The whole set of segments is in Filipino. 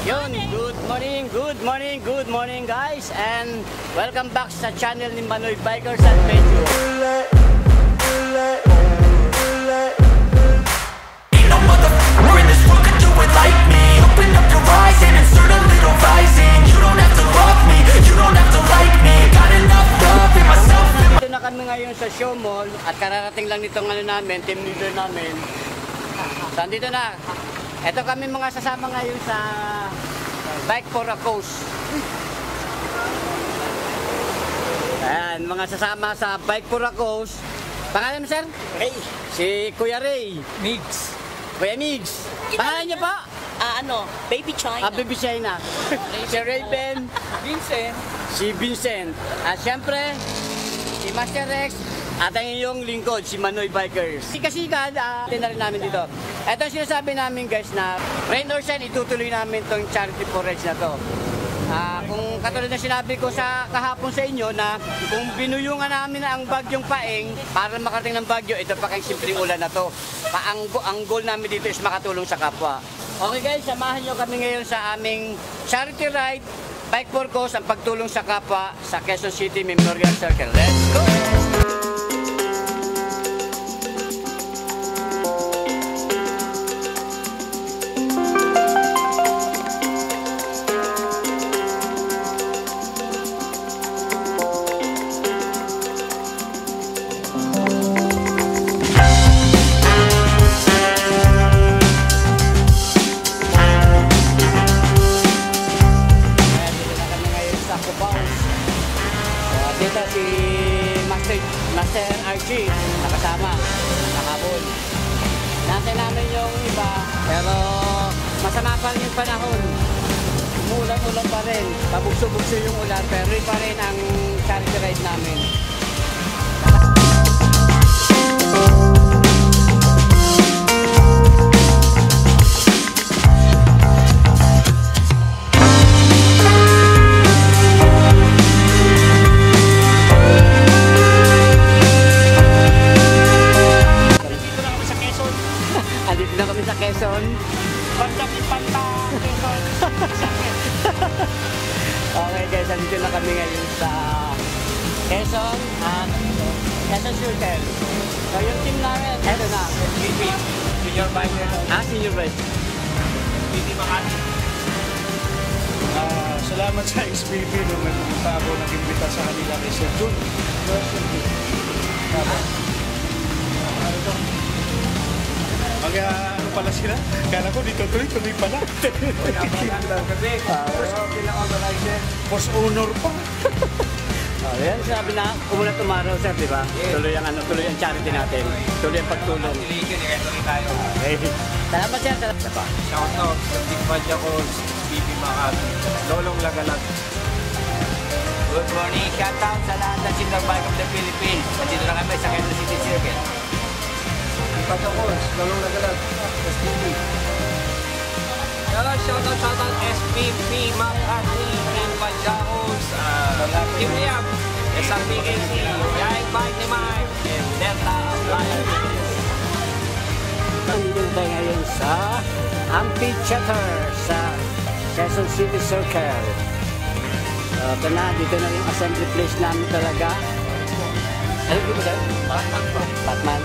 Yun, good morning guys, and welcome back sa channel ni Manoy Bikers Adventure. Ain't no motherfucker in this world could do it like me. Open up your eyes and insert a little rising. You don't have to love me, you don't have to like me. Got enough love in myself. Dito na kami ngayon sa show mall at kararating lang nitong namin, team leader namin. So, andito na. Ito kami mga sasama ngayon sa Bike for a Cause. Ayan, mga sasama sa Bike for a Cause. Pangalan mo, sir? Ray. Si Kuya Ray. Migs. Kuya Migs. Pangalan niyo po? Baby China. Baby China. Si Raven. Vincent. Si Vincent. At syempre, si Master Rex. At ang iyong lingkod, si Manoy Bikers. Sika-sika, rin namin dito. Ito ang sinasabi namin guys na rain or shine, itutuloy namin itong charity for rides na to. Kung katulad na sinabi ko sa kahapon sa inyo na kung binuyungan namin ang bagyong Paeng para makarating ng bagyo, ito pa kayong simpleng ulan na to. Ang goal namin dito is makatulong sa kapwa. Okay guys, samahan nyo kami ngayon sa aming charity ride, Bike for Cause, ang pagtulong sa kapwa sa Quezon City Memorial Circle. Let's go! Dito si Master RG nakasama, nakabon. Nantay namin yung iba, pero masama pa rin yung panahon. Umulan-ulan pa rin, pabugso-bugso yung ulan, pero pa rin ang charity ride namin. Andito na kami sa Quezon. Quezon. Okay guys, andito na kami ngayon sa Quezon at Quezon Circle. So yung team namin, eto na. Senior biker. Senior bike. Hindi Makati. Salamat sa XPP nung nagpunta ako, nag-imbita sa kanila kay Sir Jun. Ano pala sila? Kala ko dito tuloy pala. Post owner pa. Yan, sabi na, kumula tomorrow sir, di ba? Tuloy ang charity natin. Tuloy ang pagtulong. Okay. Salamat sir, salamat pa. Shout out sa Big Badya ko, BB Makati. Lolong Lagalag. Good morning, shout out sa lahat ng Senior Bike of the Philippines. Nandito na kami sa Quezon City Circle. Patakos, Lolong Lagalag. SPP. Shout out SPP Makati, Team Badyaos, Team Liam, SRPKC, Giant Bike ni Mike, and Delta Alliance. Nandito tayo ngayon sa Amphitheater sa Quezon City Circle. Ito na, dito na yung assembly place namin talaga. Ano ba sir? Batman.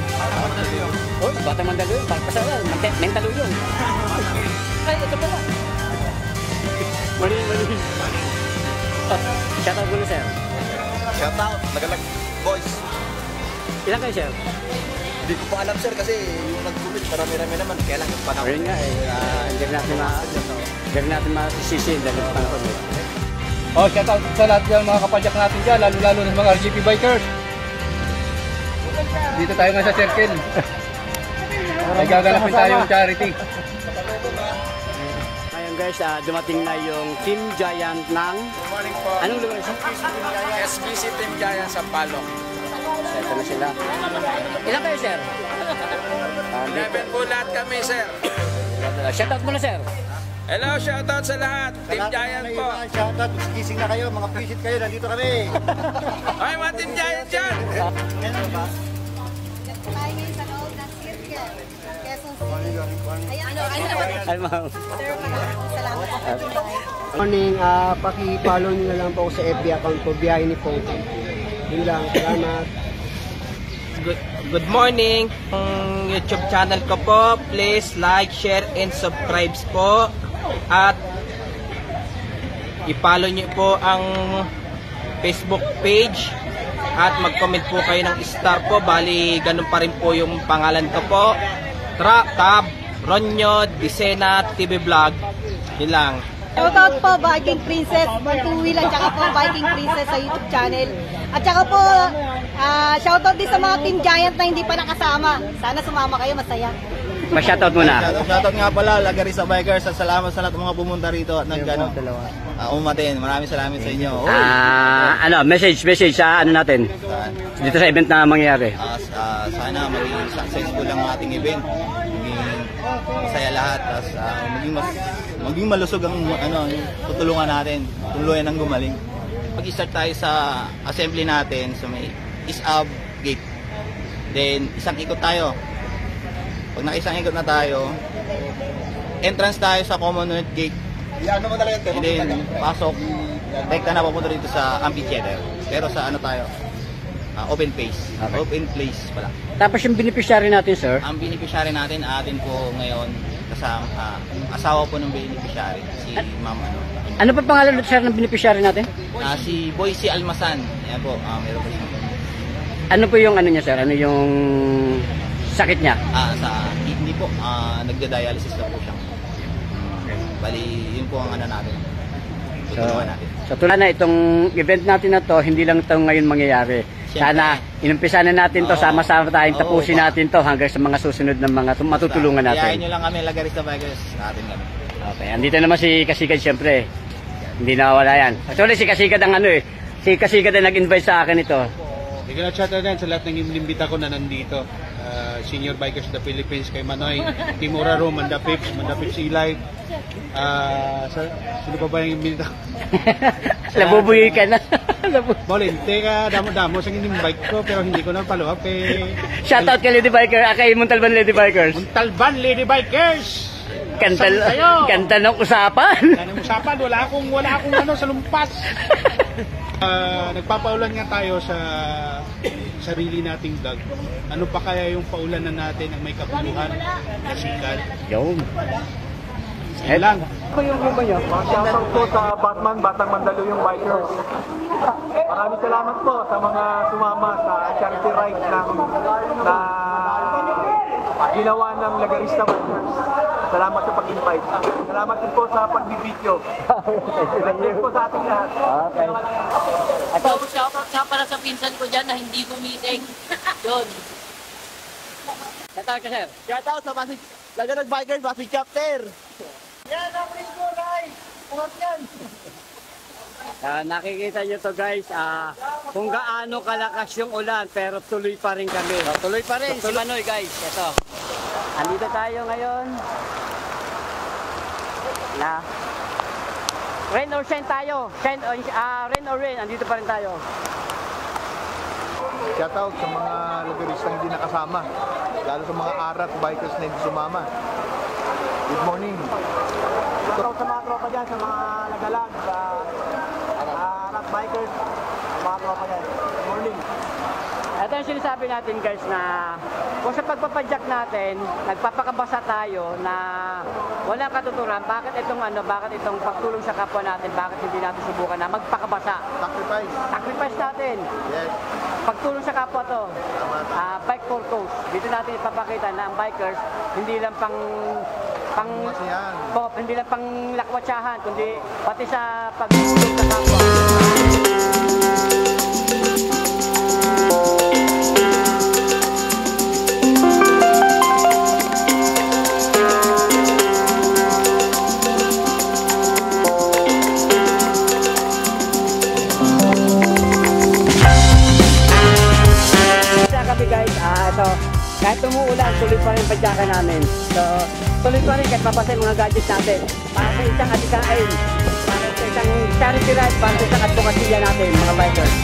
Oh, Batang Mandaluyong. Pasalan, Mentaluyong. Ay, ito pala. Mali. Shout out muna sir. Shout out, Lagalag boys. Ilan kayo sir? Hindi ko pa alam sir kasi yung nag-commit marami-rami naman. Kaya lang yung panahon. Ayun nga hindi natin masisisin dahil yung panahon. Shout out sa lahat ng mga kapadyak natin dyan, lalo-lalo ng mga RGP bikers. Dito tayo nga sa circle. Ay gaganapin tayong charity. Ngayon guys, dumating na yung Team Giant ng... Good morning po. Anong lugar siya? SBC Team Giant sa Palok. So, ito na sila. Ilan kayo sir? 11 po lahat kami sir. Shout out muna sir. Hello, shout out sa lahat. Team Giant po. Shout out, gising na kayo, mga visit kayo, nandito kami. Ay, mga Team Giant dyan. Tayo ngayon sa loob ng circle, Quezon Ay, ma'am. Morning, paki-follow nyo na lang po ako sa FB account ko, Biyahe ni Pong. Yun lang, salamat. Good morning, YouTube channel ko po. Please like, share, and subscribe po. At i-follow nyo po ang Facebook page. At mag-comment po kayo ng star po. Bali, ganun pa rin po yung pangalan ko po. Tab, Ronyo, Disena, TV Vlog. Yun lang. Shoutout po Viking Princess, Mantuwil, at saka po Viking Princess sa YouTube channel. At saka po, shoutout din sa mga Team Giant na hindi pa nakasama. Sana sumama kayo, masaya. Pa-shoutout muna. Shoutout nga pala, Lagarissa Bikers, at salamat sa lahat ng mga pumunta rito at umatin. Maraming salamat sa inyo. Message sa ano natin? Dito sa event na mangyayari. Sana maging successful ang ating event. Masaya lahat, maging malusog ang yung tutulungan natin, tuluyan ng gumaling. Mag-start tayo sa assembly natin sa may Isab Gate. Then isang ikot tayo. Pag nakaisang ikot na tayo, entrance tayo sa Commonwealth Gate. And then pasok, direkta na papunta dito sa amphitheater. Pero sa tayo? Open place. Okay. Open place pala. Tapos yung beneficiary natin, sir? Ang beneficiary natin, atin po ngayon, kasama, asawa po ng beneficiary, si Ma'am Ano pa pangalan ulit, sir, ng beneficiary natin? Si Boyce Almasan. Ayan po, meron po siya. Ano po yung niya, sir? Ano yung sakit niya? Sa kidney po, nagda-dialysis na po siya. Bali, yun po ang natin. Tutulungan natin. So tulad na itong event natin na to, hindi lang ito ngayon mangyayari. Sana inumpisa na natin to, sama-sama tayong tapusin natin to hanggang sa mga susunod na mga matutulungan natin. Iyahin nyo lang kami, Lagarissa Bikers, natin kami. Okay, andito naman si Kasigad siyempre. Hindi nawawala yan. Actually si Kasigad ang si Kasigad ang nag-invite sa akin ito. Hindi ko na chat na sa lahat ng inimbita ko na nandito. Senior Bikers of the Philippines, kay Manoy, Team Oraro, Manda Pips E-Live. Sino pa ba yung inimbita ko? Labubuyoy ka na. Bolente ka, damo-damo sa inimbite ko, pero hindi ko na follow up Shoutout kay Lady Biker, kay Muntalban Lady Bikers. Muntalban Lady Bikers! Kanta ng usapan. Wala akong sa lumpas. Nagpapaulan nga tayo sa sarili nating vlog. Ano pa kaya yung paulanan natin ang may kabuluhan na sikat? Yun. Lang. Ito yung ba nyo? Shoutout po sa Batang Mandaluyong Bikers. Maraming salamat po sa mga sumama sa charity ride na ginawa ng Lagarissa Bikers. Salamat sa pag-invite. Salamat din po sa pagbibideo. Salamat po sa ating lahat. Okay. Shoutout nga para sa pinsan ko dyan na hindi gumising. Yun. Shoutout ka, sir. Shoutout sa Lagarissa Bikers, Pasig Chapter! Yan ang Risco Ride! Pungat yan! Nakikita nyo to guys, kung gaano kalakas yung ulan pero tuloy pa rin kami. Tuloy pa rin si Manoy guys. Ito. Andito tayo ngayon. Rain or shine tayo. Rain or rain, andito pa rin tayo. Shoutout sa mga Lagaristang hindi nakasama. Lalo sa mga Arat Bikers na hindi sumama. Good morning. Shoutout sa mga tropa dyan, sa mga nagalag, sa Arat Bikers, mga tropa dyan. Good morning. Ito yung sinasabi natin guys na kung sa pagpapadyak natin, nagpapakabasa tayo na walang katuturan, bakit itong pagtulong sa kapwa natin, bakit hindi natin subukan na magpakabasa? Sacrifice natin. Yes. Pagtulong sa kapwa to. Bike for cause. Dito natin ipapakita na ang bikers hindi lang hindi lang pang lakwatsahan, kundi pati sa pagtulong sa kapwa. Kahit umuulan, tuloy pa rin padyakan namin. So, tuloy pa rin kahit mapasa yung mga gadgets natin. Para sa isang atikain, para sa isang charity ride, para sa isang advokasya natin, mga bikers.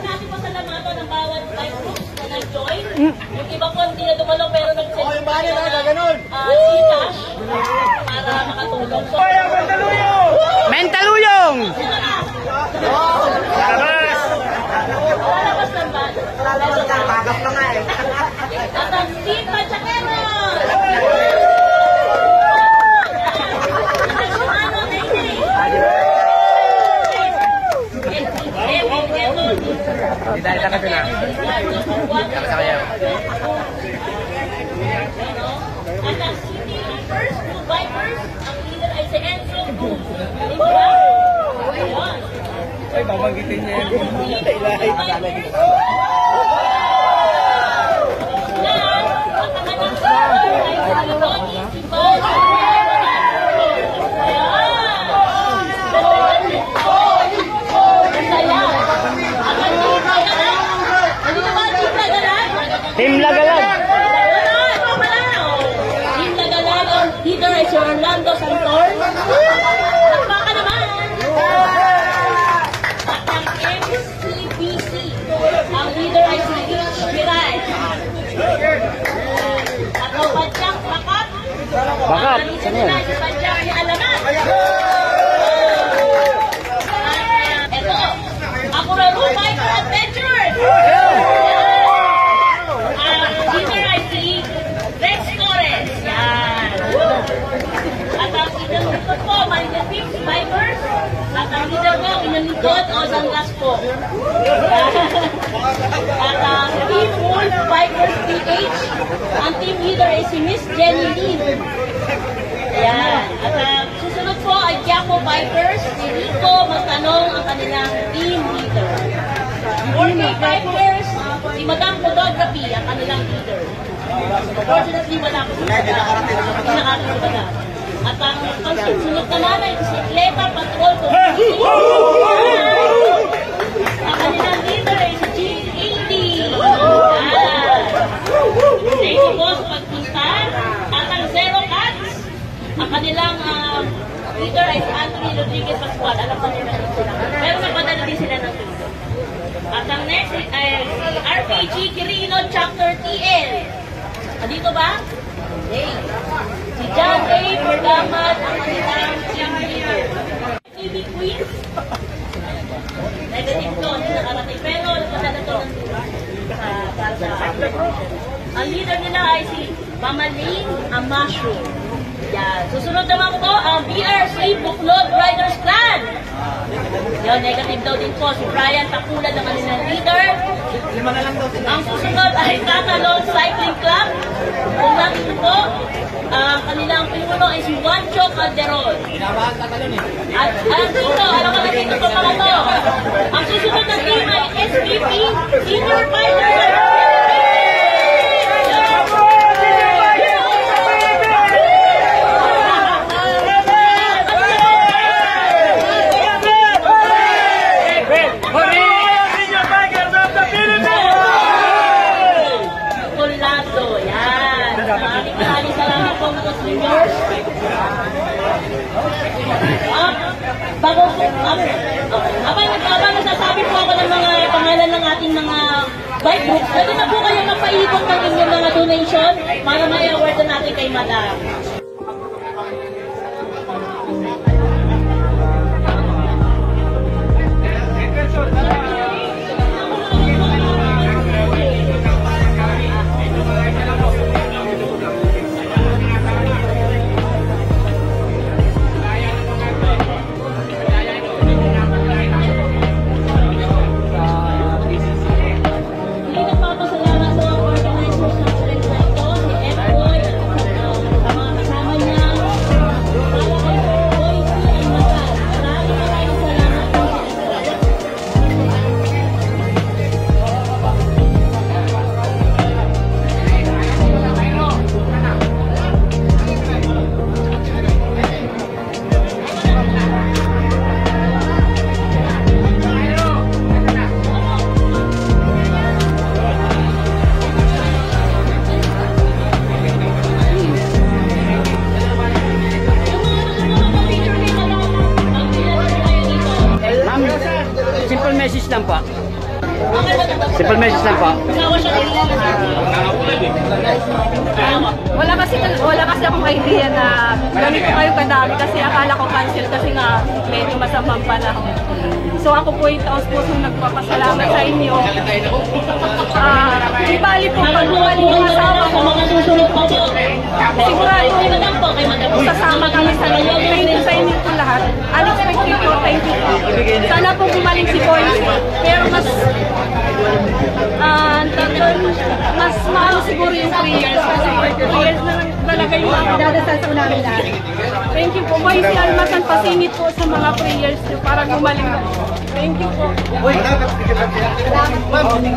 natin pasalamatan ng bawat bike groups na nag-join. Yung iba po hindi na dumalo pero nag-send yung e-cash para makatulong. So, Mentaluyong! lalabas ng bag. Bagap na nga eh. At ang Team Pachakero! Dahil ka sila. At ang City First Blue Vipers, ang leader ay si Enzo Cruz. Diba? Ayun. Ay, babanggitin niya yan. Team Lagalag! Team Lagalag, ang leader ay si Orlando Santor. At baka naman, at ang MCBC, ang leader ay si Rich Piray. At ang Badyang Bakat, Bakat, ang saan yan? si Badyang ni Alamat. At ito, ang Uraru Biker Adventures. Leader ay si Rex Torres. Yan. At ang inalikod po, Marina Pips Bikers. At ang leader ko, inalikod, Ozan Gaspo. At ang Team Wolf Bikers PH. Ang team leader ay si Miss Jenny Lee. Yan. At ang susunod po ay Jaco Bikers. Si Rico Magtanong ang kanilang team leader. 4K Bikers, si Madam Photography, ang kanilang leader. Unfortunately, wala ko sa pinakakita. At ang sunod naman ay si Cleta Patrol Committee. Ang kanilang leader ay si Jean 80. Thank you po sa pagpunta. At ang Zero Cats, ang kanilang leader ay si Anthony Rodriguez Pascual. Alam ko nila sila. Pero napadala din sila ng leader. At ang next ay si RPG Quirino Chapter TL. Andito ba? Hey. Si John A. Pergamad ang kanilang team leader. TV Queens. Negative to, hindi nakarating. Pero napadala to ng para sa ang leader nila ay si Mamaling Amasho. Yan. Susunod naman po ang BRC Buklod Riders Clan. Yan, negative daw din po si Brian Takulan ng kanilang leader. Ang susunod ay Tatalon Cycling Club. Kung nakita po, ang kanilang pinuno ay si Juancho Calderon. At dito, alam mo dito po mga to. Ang susunod na team ay SPP Senior Fighter. Maraming salamat po mga seniors. Habang nagsasabi po ako ng mga pangalan ng ating mga bike groups, pwede na po kayo mapaikot ng inyong mga donation para may award na natin kay Madam. Simple message lang po. Simple message lang po. Wala kasi akong idea na ganito kayo kadami kasi akala ko cancel kasi nga medyo masamang panahon. So ako po yung taos-pusong nagpapasalamat sa inyo. Di bali po pag bumalik yung asawa ko, sigurado sasama kami sa inyo. Thank you sa inyo po lahat. Unexpected po, thank you po. Sana po bumalik si Boyce. Pero mas maano siguro yung 3 years kasi 3 years na lang talaga yung mga Dadasal sa namin lahat. thank you po. Boyce, almasan pasingit po sa mga prayers nyo para gumaling na po. Thank you po. Salamat po.